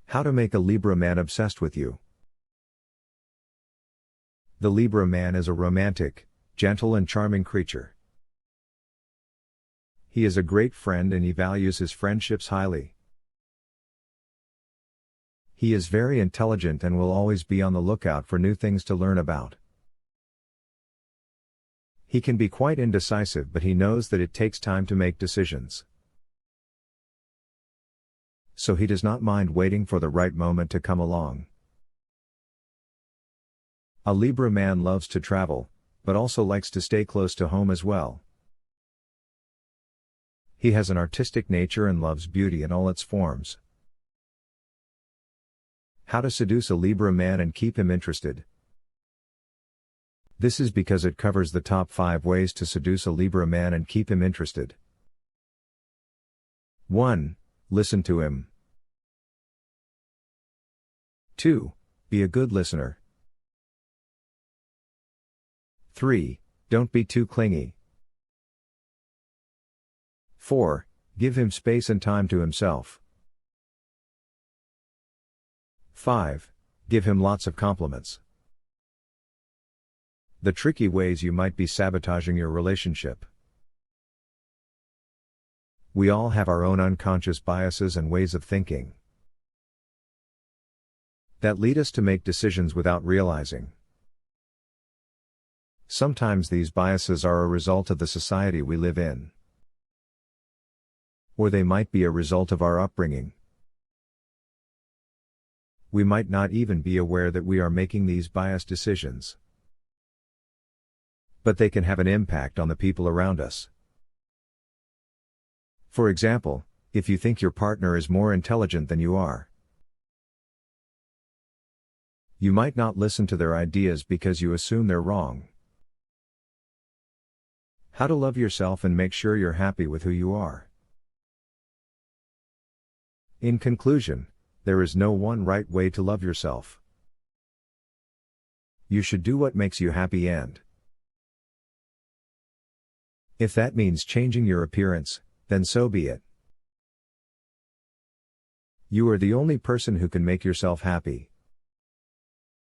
How to make a Libra man obsessed with you. The Libra man is a romantic, gentle and charming creature. He is a great friend and he values his friendships highly. He is very intelligent and will always be on the lookout for new things to learn about. He can be quite indecisive, but he knows that it takes time to make decisions. So he does not mind waiting for the right moment to come along. A Libra man loves to travel, but also likes to stay close to home as well. He has an artistic nature and loves beauty in all its forms. How to seduce a Libra man and keep him interested. This is because it covers the top 5 ways to seduce a Libra man and keep him interested. 1. Listen to him. 2. Be a good listener. 3. Don't be too clingy. 4. Give him space and time to himself. 5. Give him lots of compliments. The tricky ways you might be sabotaging your relationship. We all have our own unconscious biases and ways of thinking that lead us to make decisions without realizing. Sometimes these biases are a result of the society we live in. Or they might be a result of our upbringing. We might not even be aware that we are making these biased decisions. But they can have an impact on the people around us. For example, if you think your partner is more intelligent than you are, you might not listen to their ideas because you assume they're wrong. How to love yourself and make sure you're happy with who you are. In conclusion, there is no one right way to love yourself. You should do what makes you happy, and if that means changing your appearance, then so be it. You are the only person who can make yourself happy.